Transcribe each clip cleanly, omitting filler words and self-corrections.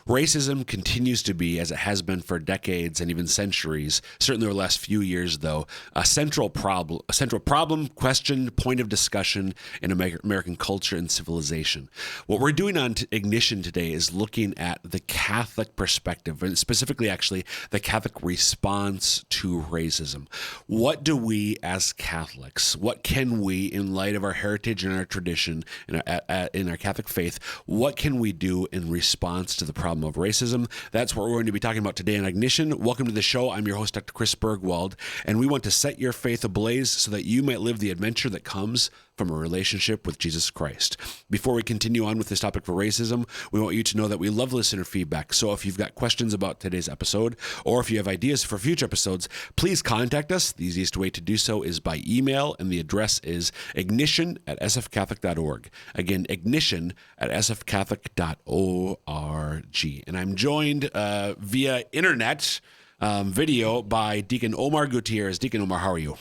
Racism continues to be, as it has been for decades and even centuries, certainly over the last few years, though, a central problem, question, point of discussion in American culture and civilization. What we're doing on Ignition today is looking at the Catholic perspective, and specifically, actually, the Catholic response to racism. What do we as Catholics, what can we, in light of our heritage and our tradition, in our Catholic faith, what can we do in response to the problem of racism? That's what we're going to be talking about today on Ignition. Welcome to the show. I'm your host, Dr. Chris Bergwald, and we want to set your faith ablaze so that you might live the adventure that comes from a relationship with Jesus Christ. Before we continue on with this topic for racism, we want you to know that we love listener feedback. So if you've got questions about today's episode, or if you have ideas for future episodes, please contact us. The easiest way to do so is by email, and the address is ignition@sfcatholic.org. Again, ignition@sfcatholic.org. And I'm joined via internet video by Deacon Omar Gutierrez. Deacon Omar, how are you?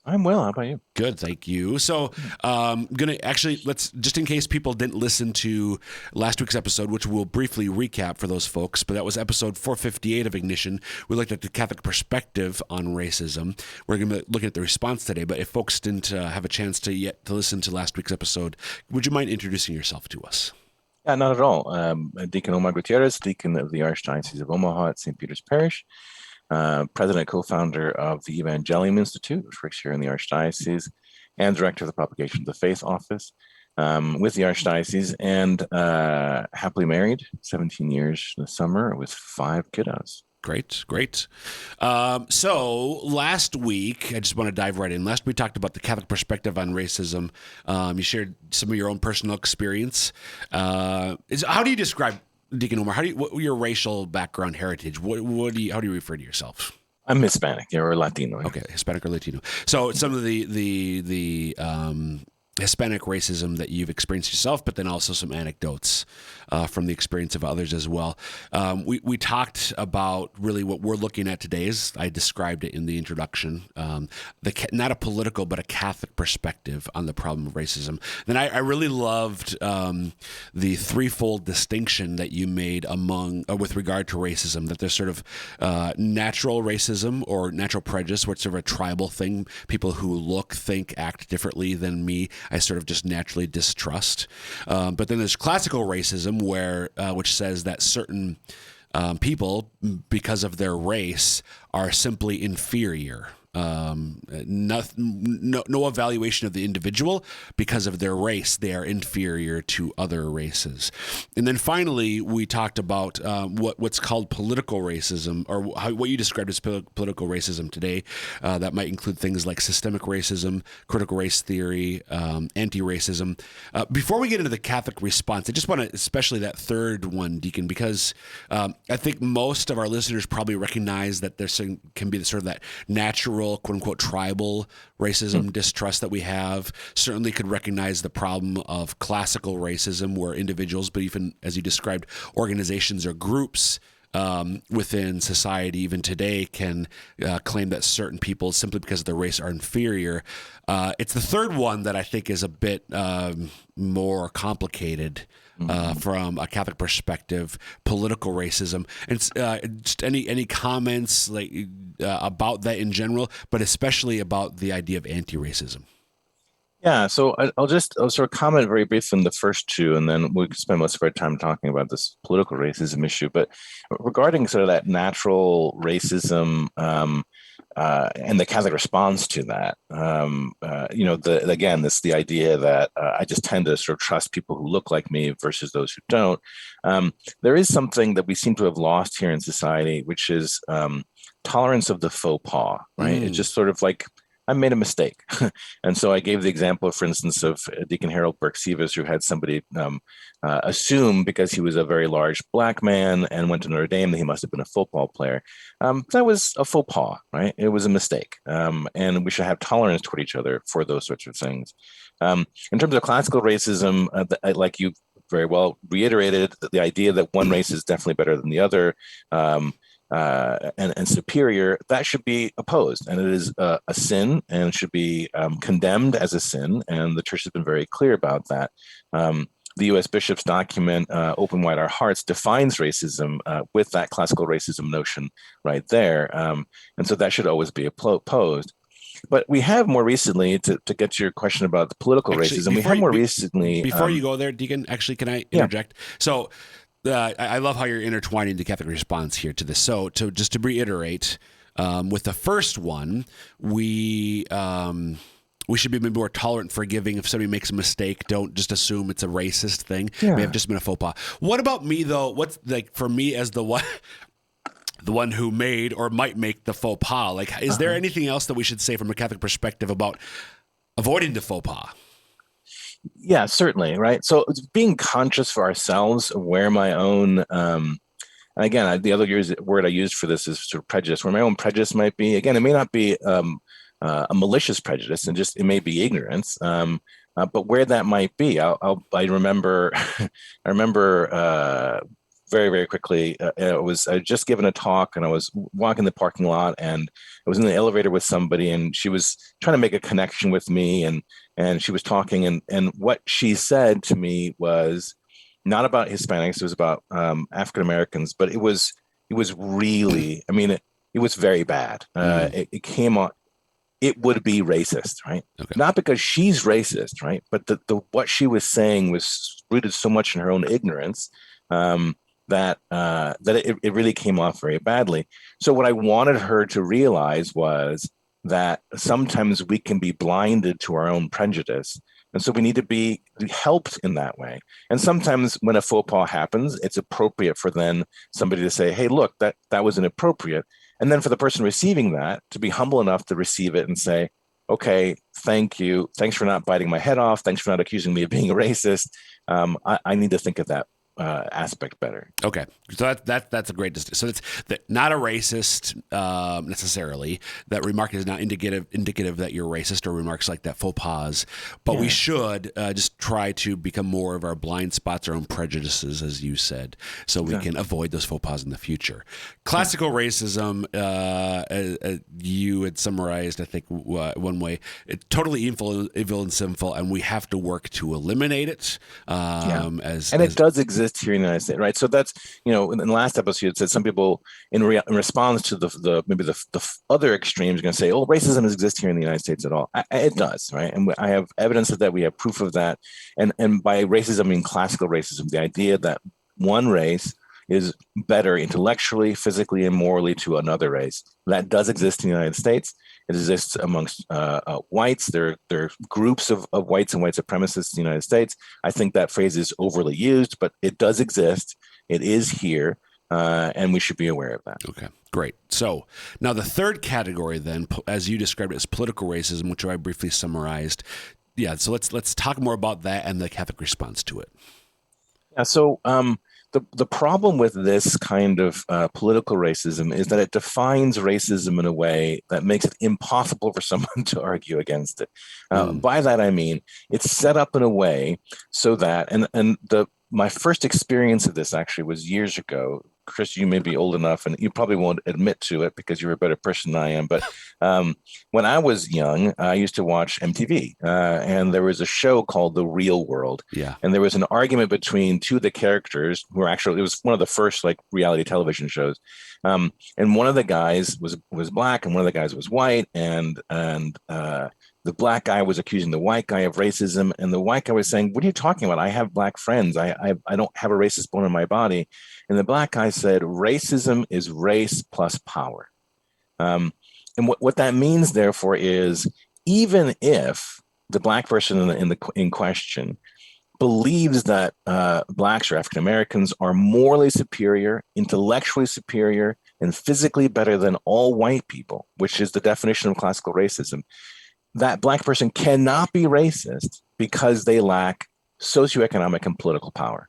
I'm well. How about you? Good, thank you. So, let's, just in case people didn't listen to last week's episode, which we'll briefly recap for those folks, but that was episode 458 of Ignition. We looked at the Catholic perspective on racism. We're going to be looking at the response today, but if folks didn't have a chance to listen to last week's episode, would you mind introducing yourself to us? Yeah, not at all. Deacon Omar Gutierrez, Deacon of the Archdiocese of Omaha at St. Peter's Parish. President and co-founder of the Evangelium Institute, which works here in the Archdiocese, and director of the Propagation of the Faith Office with the Archdiocese, and happily married, 17 years this summer with 5 kiddos. Great. So last week, I just want to dive right in. Last week, we talked about the Catholic perspective on racism. You shared some of your own personal experience. How do you describe, Deacon Omar, what your racial background, heritage? How do you refer to yourself? I'm Hispanic, or Latino. Okay, Hispanic or Latino. So some of the Hispanic racism that you've experienced yourself, but then also some anecdotes from the experience of others as well. We talked about really what we're looking at today, as I described it in the introduction, not a political, but a Catholic perspective on the problem of racism. Then I really loved the threefold distinction that you made with regard to racism, that there's sort of natural racism or natural prejudice, where it's sort of a tribal thing, people who look, think, act differently than me, I sort of just naturally distrust. But then there's classical racism, which says that certain people, because of their race, are simply inferior. No evaluation of the individual. Because of their race, they are inferior to other races. And then finally, we talked about what's called political racism, or what you described as political racism today. That might include things like systemic racism, critical race theory, anti-racism. Before we get into the Catholic response, I just want to, especially that third one, Deacon, because I think most of our listeners probably recognize that there can be sort of that natural, quote unquote, tribal racism, distrust that we have. Certainly could recognize the problem of classical racism, where individuals, but even as you described, organizations or groups within society, even today, can claim that certain people, simply because of their race, are inferior. It's the third one that I think is a bit more complicated. From a Catholic perspective, political racism, and just any comments about that in general, but especially about the idea of anti-racism. Yeah, so I'll sort of comment very briefly on the first two, and then we can spend most of our time talking about this political racism issue. But regarding sort of that natural racism and the Catholic response to that, the idea that I just tend to sort of trust people who look like me versus those who don't. There is something that we seem to have lost here in society, which is tolerance of the faux pas, right? It's just sort of like, I made a mistake. And so I gave the example, for instance, of Deacon Harold Burke-Sivas, who had somebody assume, because he was a very large Black man and went to Notre Dame, that he must have been a football player. That was a faux pas, right? It was a mistake. And we should have tolerance toward each other for those sorts of things. In terms of classical racism, like you very well reiterated, the idea that one race is definitely better than the other, and superior, that should be opposed. And it is a sin and should be condemned as a sin. And the church has been very clear about that. the U.S. bishops' document, Open Wide Our Hearts, defines racism with that classical racism notion right there. And so that should always be opposed. But we have more recently, to get to your question about the political racism, we have more recently... Before you go there, Deacon, actually, can I interject? Yeah. So I love how you're intertwining the Catholic response here to this. So just to reiterate, with the first one, we should be maybe more tolerant, forgiving. If somebody makes a mistake, don't just assume it's a racist thing. Yeah. It may have just been a faux pas. What about me, though? What's like for me as the one who made or might make the faux pas? Like, is there anything else that we should say from a Catholic perspective about avoiding the faux pas? Yeah, certainly. Right. So being conscious for ourselves of where my own, and again, the other word I used for this is sort of prejudice, where my own prejudice might be. Again, it may not be a malicious prejudice, and it may be ignorance. But where that might be, I remember, very, very quickly. I had just given a talk, and I was walking the parking lot, and I was in the elevator with somebody, and she was trying to make a connection with me, and she was talking, and what she said to me was not about Hispanics. It was about African Americans, but it was really, I mean, it was very bad. It came on. It would be racist, right? Okay. Not because she's racist, right? But the what she was saying was rooted so much in her own ignorance that it really came off very badly. So what I wanted her to realize was that sometimes we can be blinded to our own prejudice. And so we need to be helped in that way. And sometimes when a faux pas happens, it's appropriate for then somebody to say, hey, look, that was inappropriate. And then for the person receiving that to be humble enough to receive it and say, okay, thank you. Thanks for not biting my head off. Thanks for not accusing me of being a racist. I need to think of that aspect better. Okay, so that's a great distinction. So it's not a racist necessarily. That remark is not indicative that you're racist, or remarks like that faux pas. But we should just try to become more of our blind spots, our own prejudices, as you said, so we can avoid those faux pas in the future. Classical racism, you had summarized, I think, one way, it's totally evil and sinful, and we have to work to eliminate it. It does exist here in the United States, right? So that's, in the last episode, it said some people in response to the other extremes are going to say, oh, racism doesn't exist here in the United States at all. It does, right? And I have evidence of that. We have proof of that. And by racism, I mean classical racism, the idea that one race is better intellectually, physically, and morally to another race. That does exist in the United States. It exists amongst whites. There are groups of whites and white supremacists in the United States. I think that phrase is overly used, but it does exist. It is here, and we should be aware of that. Okay, great. So now the third category then, as you described it, is political racism, which I briefly summarized. Yeah, so let's talk more about that and the Catholic response to it. Yeah, so the problem with this kind of political racism is that it defines racism in a way that makes it impossible for someone to argue against it. By that, I mean, it's set up in a way so that, my first experience of this actually was years ago. Chris, you may be old enough, and you probably won't admit to it because you're a better person than I am. But when I was young, I used to watch MTV, and there was a show called The Real World. Yeah. And there was an argument between two of the characters who were it was one of the first reality television shows. And one of the guys was black, and one of the guys was white, and the black guy was accusing the white guy of racism, and the white guy was saying, "What are you talking about? I have black friends. I don't have a racist bone in my body." And the black guy said, "Racism is race plus power." And what that means, therefore, is even if the black person in question believes that blacks or African Americans are morally superior, intellectually superior, and physically better than all white people, which is the definition of classical racism, that black person cannot be racist because they lack socioeconomic and political power.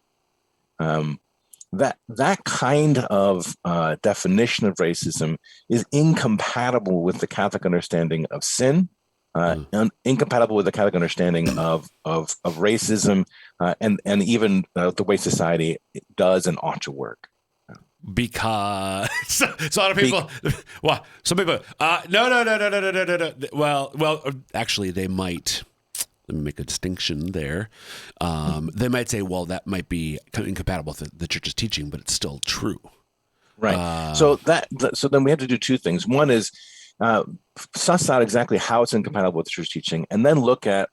That kind of definition of racism is incompatible with the Catholic understanding of sin, and incompatible with the Catholic understanding of racism, and even the way society does and ought to work. Because so a lot of people, some people, no. Well, actually, they might. Let me make a distinction there. They might say, well, that might be incompatible with the church's teaching, but it's still true. Right. So then we have to do two things. One is suss out exactly how it's incompatible with the church teaching, and then look at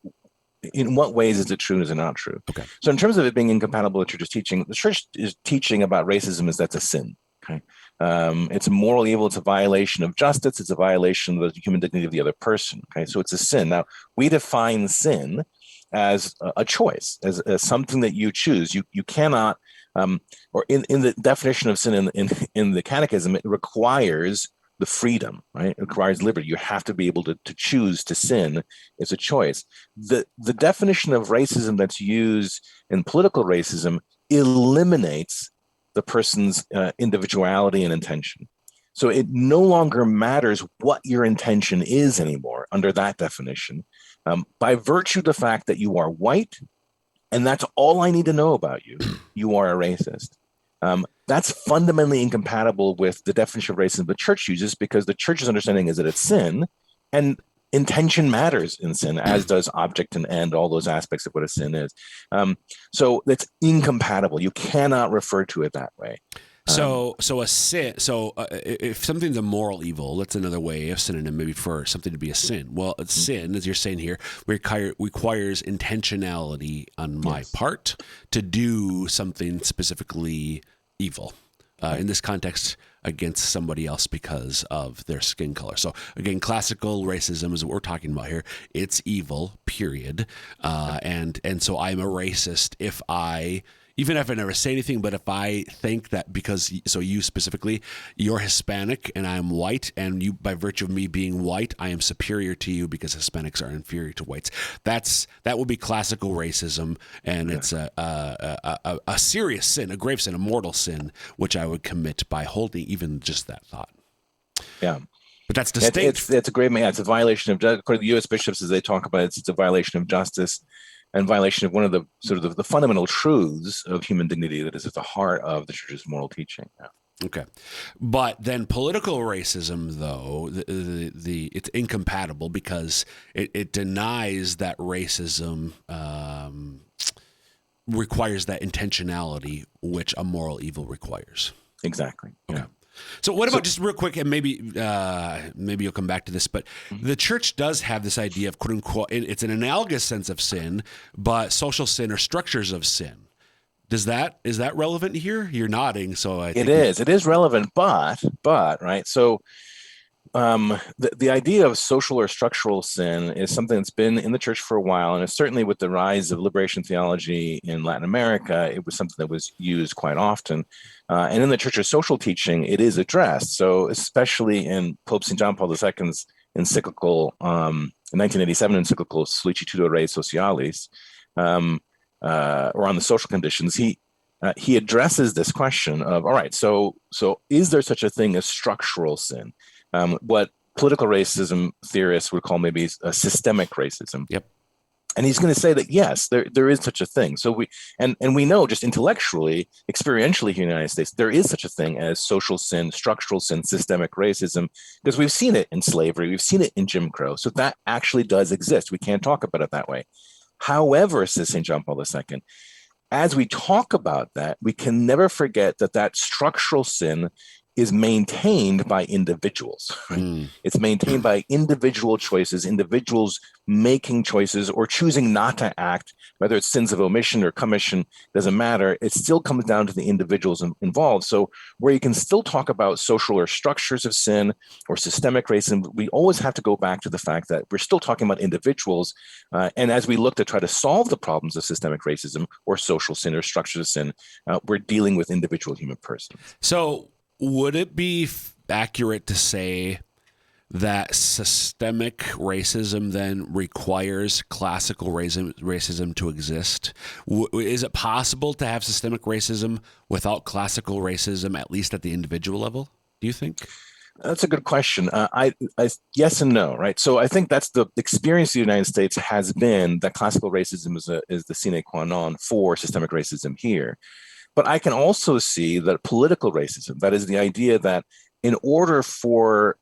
in what ways is it true and is it not true. Okay. So in terms of it being incompatible with the church's teaching, the church is teaching about racism is that's a sin. Okay. It's a moral evil. It's a violation of justice. It's a violation of the human dignity of the other person. Okay. So it's a sin. Now, we define sin as a choice, as something that you choose. You cannot, or in the definition of sin in the catechism, it requires the freedom, right? It requires liberty. You have to be able to choose to sin. It's a choice. The definition of racism that's used in political racism eliminates the person's individuality and intention. So it no longer matters what your intention is anymore under that definition. By virtue of the fact that you are white, and that's all I need to know about you, you are a racist. That's fundamentally incompatible with the definition of racism the church uses, because the church's understanding is that it's sin, and intention matters in sin, as does object and end, all those aspects of what a sin is. So it's incompatible. You cannot refer to it that way. So a sin. So if something's a moral evil, that's another way of synonym maybe for something to be a sin. Well, sin, as you're saying here, requires intentionality on my part to do something specifically evil. In this context, against somebody else because of their skin color. So again, classical racism is what we're talking about here. It's evil, period. And so I'm a racist even if I never say anything, but if I think that you specifically, you're Hispanic and I'm white, and you, by virtue of me being white, I am superior to you because Hispanics are inferior to whites. That would be classical racism, and it's a serious sin, a grave sin, a mortal sin, which I would commit by holding even just that thought. Yeah. But that's distinct. It's a grave, it's a violation of, according to the U.S. bishops, as they talk about it, it's a violation of justice and violation of one of the sort of the fundamental truths of human dignity that is at the heart of the church's moral teaching. Yeah. Okay. But then political racism, though, it's incompatible because it denies that racism requires that intentionality, which a moral evil requires. Exactly. Okay. Yeah. So what about, just real quick, and maybe you'll come back to this, but the church does have this idea of, quote unquote, it's an analogous sense of sin, but social sin or structures of sin. Is that relevant here? You're nodding, so I think it is relevant, but right. So the idea of social or structural sin is something that's been in the church for a while, and it's certainly with the rise of liberation theology in Latin America, it was something that was used quite often. And in the church's social teaching, it is addressed. So especially in Pope St. John Paul II's encyclical, 1987 encyclical Sollicitudo Rei Socialis, or on the social conditions, he addresses this question of, all right, so is there such a thing as structural sin? What political racism theorists would call maybe a systemic racism. Yep. And he's going to say that, yes, there is such a thing. So we know just intellectually, experientially here in the United States, there is such a thing as social sin, structural sin, systemic racism, because we've seen it in slavery. We've seen it in Jim Crow. So that actually does exist. We can't talk about it that way. However, says St. John Paul II, as we talk about that, we can never forget that structural sin is maintained by individuals. Right? It's maintained by individual choices, individuals making choices or choosing not to act, whether it's sins of omission or commission, doesn't matter. It still comes down to the individuals involved. So where you can still talk about social or structures of sin or systemic racism, we always have to go back to the fact that we're still talking about individuals. And as we look to try to solve the problems of systemic racism or social sin or structures of sin, we're dealing with individual human persons. So would it be accurate to say that systemic racism then requires classical racism to exist? Is it possible to have systemic racism without classical racism, at least at the individual level, do you think? That's a good question. I yes and no, right? So I think that's the experience of the United States has been that classical racism is the sine qua non for systemic racism here. But I can also see that political racism, that is the idea that in order for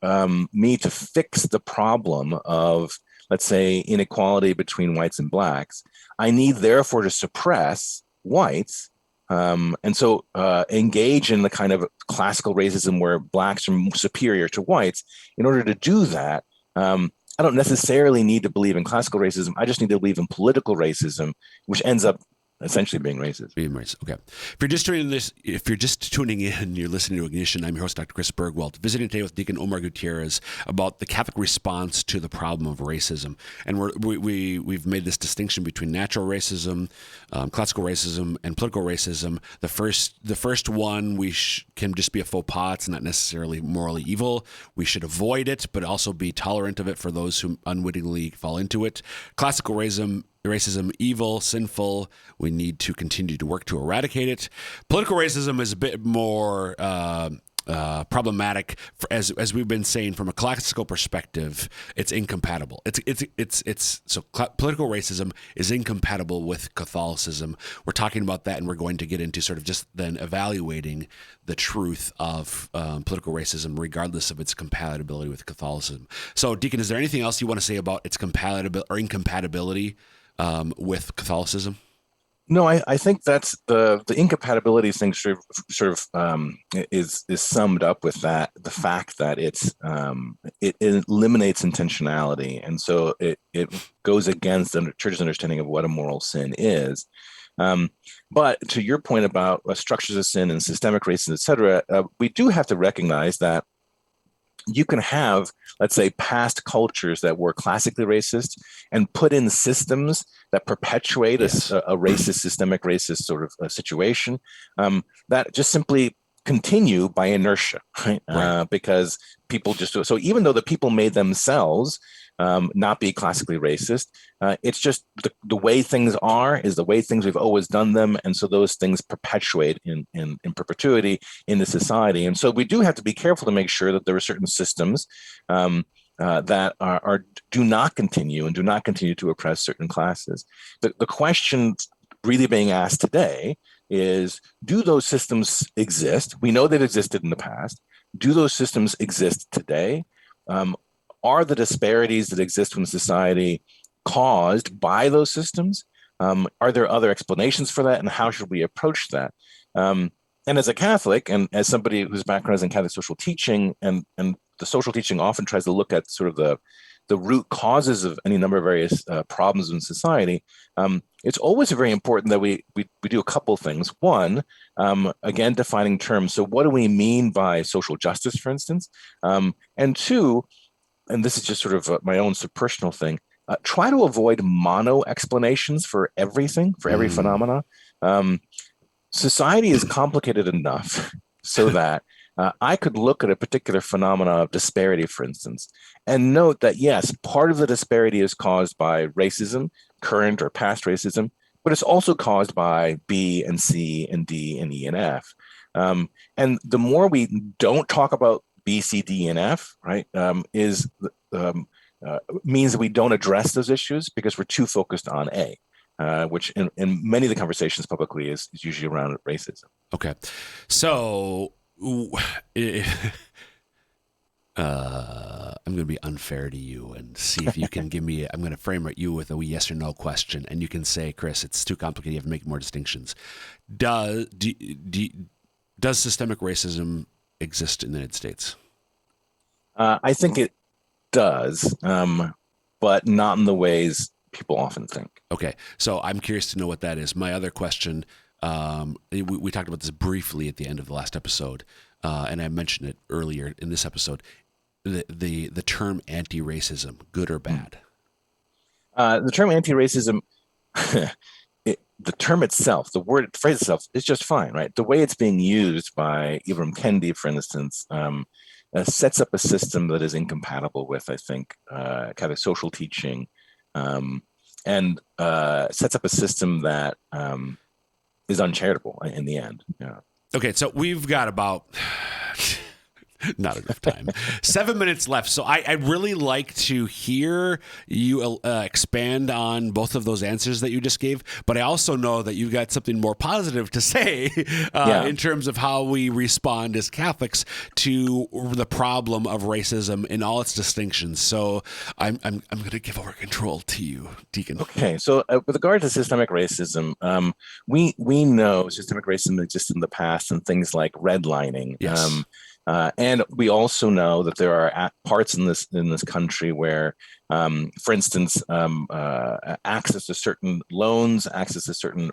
me to fix the problem of, let's say, inequality between whites and blacks, I need therefore to suppress whites. And so engage in the kind of classical racism where blacks are superior to whites. In order to do that, I don't necessarily need to believe in classical racism. I just need to believe in political racism, which ends up essentially being racist. Being racist. Okay. If you're just tuning in, you're listening to Ignition. I'm your host, Dr. Chris Bergwald, visiting today with Deacon Omar Gutierrez about the Catholic response to the problem of racism. And we've made this distinction between natural racism, classical racism, and political racism. The first one can just be a faux pas. It's not necessarily morally evil. We should avoid it, but also be tolerant of it for those who unwittingly fall into it. Classical racism, evil, sinful. We need to continue to work to eradicate it. Political racism is a bit more problematic, as we've been saying from a classical perspective. It's incompatible. Political racism is incompatible with Catholicism. We're talking about that, and we're going to get into sort of just then evaluating the truth of political racism, regardless of its compatibility with Catholicism. So, Deacon, is there anything else you want to say about its compatibility or incompatibility with Catholicism? No, I think that's the incompatibility thing sort of is summed up with that, the fact that it eliminates intentionality, and so it goes against the church's understanding of what a moral sin is. But to your point about structures of sin and systemic racism, et cetera, we do have to recognize that you can have, let's say, past cultures that were classically racist and put in systems that perpetuate Yes. a racist, systemic racist sort of a situation that just simply continue by inertia, right? Right. Because people just do it. So even though the people made themselves not be classically racist, it's just the way things are is the way things we've always done them. And so those things perpetuate in perpetuity in the society. And so we do have to be careful to make sure that there are certain systems that do not continue to oppress certain classes. The question really being asked today is, do those systems exist? We know they've existed in the past. Do those systems exist today? Are the disparities that exist in society caused by those systems? Are there other explanations for that? And how should we approach that? And as a Catholic, and as somebody whose background is in Catholic social teaching, and the social teaching often tries to look at sort of the root causes of any number of various problems in society, it's always very important that we do a couple things. One, again, defining terms. So what do we mean by social justice, for instance? And two, and this is just sort of my own personal thing, try to avoid mono explanations for everything, for every phenomena. Society is complicated enough so that I could look at a particular phenomena of disparity, for instance, and note that, yes, part of the disparity is caused by racism, current or past racism, but it's also caused by B and C and D and E and F. And the more we don't talk about B, C, D, and F, right, means that we don't address those issues because we're too focused on A. Which in many of the conversations publicly is usually around racism. Okay. So I'm going to be unfair to you and see if you can give me, I'm going to frame you with a yes or no question. And you can say, Chris, it's too complicated. You have to make more distinctions. Does systemic racism exist in the United States? I think it does, but not in the ways people often think. Okay. So I'm curious to know what that is. My other question, we talked about this briefly at the end of the last episode, and I mentioned it earlier in this episode, the term anti-racism, good or bad? The term anti-racism, the term itself, the phrase itself is just fine, right? The way it's being used by Ibram Kendi, for instance, sets up a system that is incompatible with, I think, kind of social teaching, and sets up a system that is uncharitable in the end. Yeah. Okay, so we've got about Not enough time. 7 minutes left. So I'd really like to hear you expand on both of those answers that you just gave. But I also know that you've got something more positive to say in terms of how we respond as Catholics to the problem of racism in all its distinctions. So I'm going to give over control to you, Deacon. Okay. So with regard to systemic racism, we know systemic racism exists in the past and things like redlining. Yes. And we also know that there are parts in this country where, for instance, access to certain loans, access to certain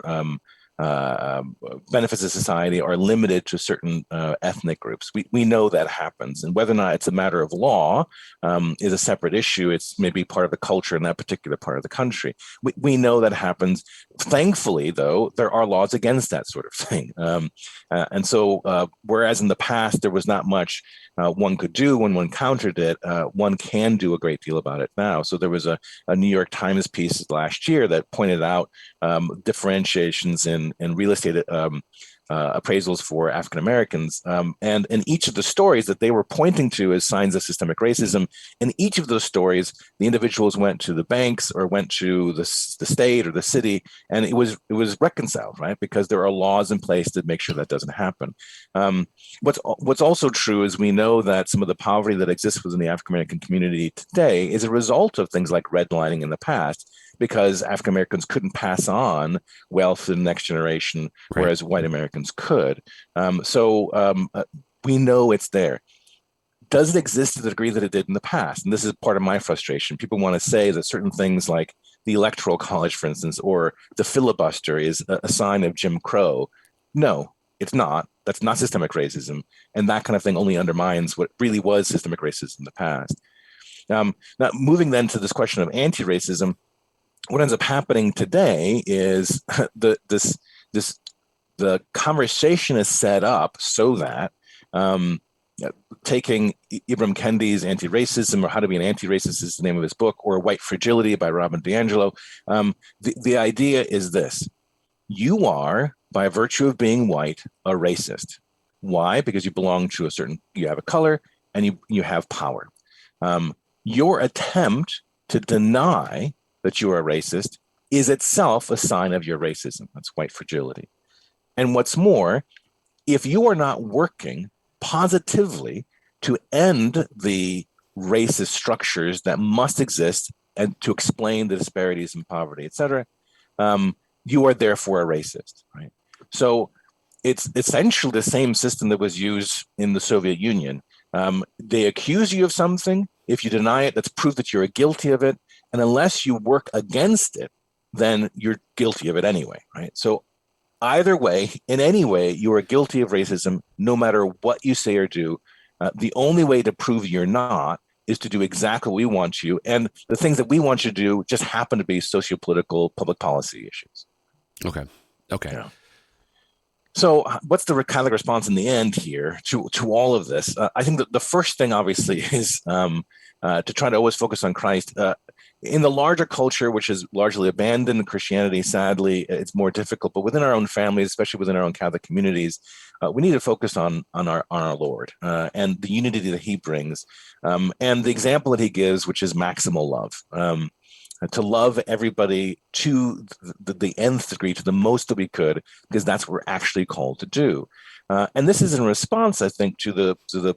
benefits of society are limited to certain ethnic groups. We know that happens, and whether or not it's a matter of law is a separate issue. It's maybe part of the culture in that particular part of the country. We know that happens. Thankfully, though, there are laws against that sort of thing. And so, whereas in the past there was not much one could do when one countered it, one can do a great deal about it now. So there was a New York Times piece last year that pointed out differentiations in real estate appraisals for African Americans. And in each of the stories that they were pointing to as signs of systemic racism, in each of those stories, the individuals went to the banks or went to the state or the city, and it was reconciled, right? Because there are laws in place to make sure that doesn't happen. What's also true is we know that some of the poverty that exists within the African American community today is a result of things like redlining in the past, because African Americans couldn't pass on wealth to the next generation, whereas white Americans could. We know it's there. Does it exist to the degree that it did in the past? And this is part of my frustration. People want to say that certain things like the Electoral College, for instance, or the filibuster is a sign of Jim Crow. No, it's not. That's not systemic racism. And that kind of thing only undermines what really was systemic racism in the past. Now, moving then to this question of anti-racism, what ends up happening today is the conversation is set up so that taking Ibram Kendi's Anti-Racism, or How to Be an Anti-Racist is the name of his book, or White Fragility by Robin DiAngelo, the idea is this: you are, by virtue of being white, a racist. Why? Because you belong to you have a color and you have power. Your attempt to deny that you are a racist is itself a sign of your racism. That's white fragility. And what's more, if you are not working positively to end the racist structures that must exist and to explain the disparities in poverty, et cetera, you are therefore a racist, right? So it's essentially the same system that was used in the Soviet Union. They accuse you of something. If you deny it, that's proof that you're guilty of it. And unless you work against it, then you're guilty of it anyway, right? So either way, in any way, you are guilty of racism, no matter what you say or do. The only way to prove you're not is to do exactly what we want you. And the things that we want you to do just happen to be sociopolitical public policy issues. Okay. Yeah. So what's the Catholic response in the end here to all of this? I think that the first thing, obviously, is to try to always focus on Christ. In the larger culture, which is largely abandoned Christianity, sadly, it's more difficult. But within our own families, especially within our own Catholic communities, we need to focus on our Lord and the unity that He brings, and the example that He gives, which is maximal love. To love everybody to the nth degree, to the most that we could, because that's what we're actually called to do. And this is in response, I think, to the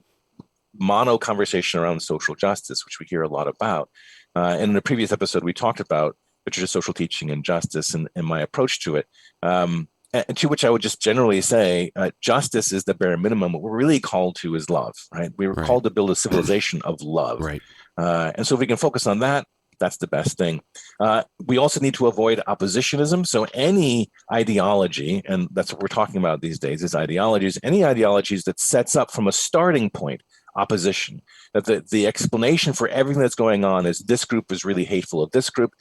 mono conversation around social justice, which we hear a lot about. And in a previous episode, we talked about literature, social teaching, and justice, and my approach to it. And to which I would just generally say, justice is the bare minimum. What we're really called to is love, right? We were called to build a civilization of love. Right. And so if we can focus on that, that's the best thing. We also need to avoid oppositionism. So any ideology, and that's what we're talking about these days, is ideologies, any ideologies that sets up from a starting point opposition, that the explanation for everything that's going on is this group is really hateful of this group,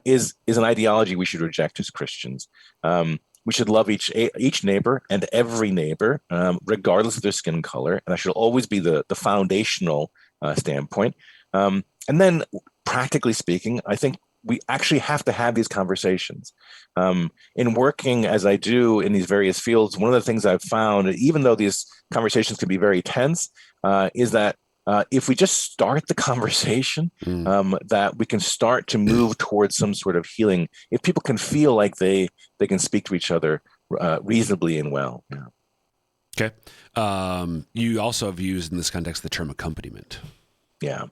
is an ideology we should reject as Christians. We should love each neighbor and every neighbor, regardless of their skin color. And that should always be the foundational standpoint. And then, practically speaking, I think we actually have to have these conversations. In working as I do in these various fields, one of the things I've found, even though these conversations can be very tense, is that if we just start the conversation, that we can start to move towards some sort of healing. If people can feel like they can speak to each other reasonably and well. Yeah. Okay. You also have used in this context the term accompaniment. Yeah.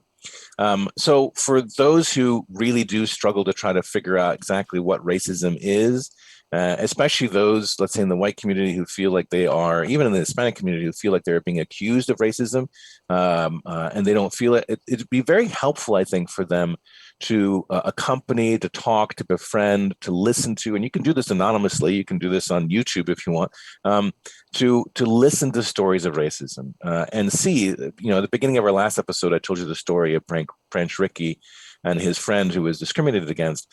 So for those who really do struggle to try to figure out exactly what racism is, especially those, let's say, in the white community who feel like they are, even in the Hispanic community who feel like they're being accused of racism, and they don't feel it, it'd be very helpful, I think, for them to accompany, to talk, to befriend, to listen to, and you can do this anonymously. You can do this on YouTube if you want, to listen to stories of racism and see. At the beginning of our last episode, I told you the story of Branch Rickey and his friend who was discriminated against.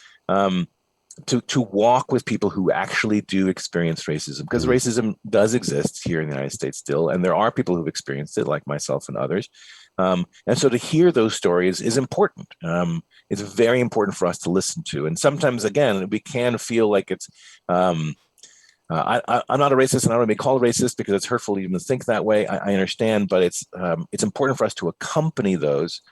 To walk with people who actually do experience racism, because racism does exist here in the United States still, and there are people who've experienced it, like myself and others. And so to hear those stories is important. It's very important for us to listen to. And sometimes, again, we can feel like it's, I'm not a racist and I don't want to be called racist because it's hurtful even to think that way. I understand, but it's important for us to accompany those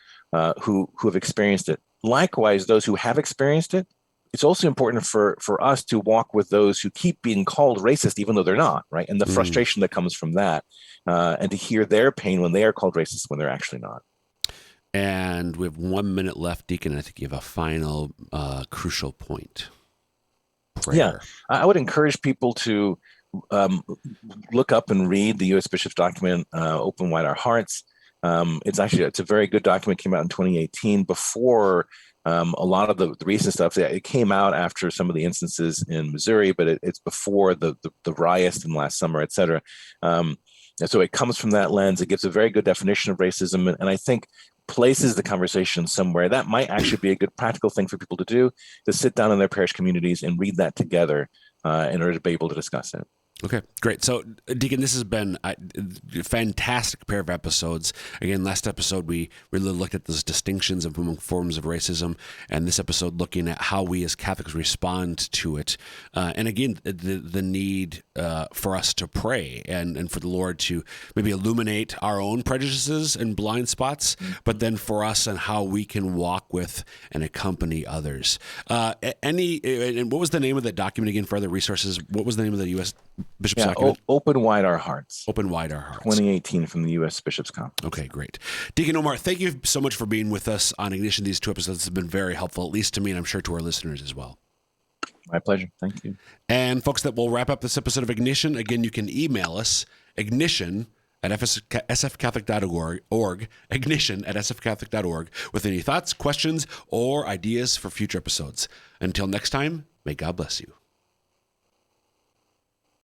who have experienced it. Likewise, those who have experienced it, it's also important for us to walk with those who keep being called racist, even though they're not, right? And the frustration that comes from that, and to hear their pain when they are called racist when they're actually not. And we have 1 minute left, Deacon. I think you have a final crucial point. Prayer. Yeah, I would encourage people to look up and read the U.S. Bishop's document, Open Wide Our Hearts. It's a very good document, came out in 2018 before a lot of the recent stuff. It came out after some of the instances in Missouri, but it's before the riots in last summer, et cetera. And so it comes from that lens. It gives a very good definition of racism, and I think places the conversation somewhere that might actually be a good practical thing for people to do, to sit down in their parish communities and read that together in order to be able to discuss it. Okay, great. So, Deacon, this has been a fantastic pair of episodes. Again, last episode, we really looked at those distinctions among forms of racism, and this episode looking at how we as Catholics respond to it. And again, the need for us to pray and for the Lord to maybe illuminate our own prejudices and blind spots, but then for us and how we can walk with and accompany others. And what was the name of the document again for other resources? What was the name of the U.S. Bishop's document? Open Wide Our Hearts. Open Wide Our Hearts. 2018 from the U.S. Bishop's Conference. Okay, great. Deacon Omar, thank you so much for being with us on Ignition. These 2 episodes have been very helpful, at least to me, and I'm sure to our listeners as well. My pleasure. Thank you. And folks, that will wrap up this episode of Ignition. Again, you can email us, ignition@sfcatholic.org, ignition@sfcatholic.org, with any thoughts, questions, or ideas for future episodes. Until next time, may God bless you.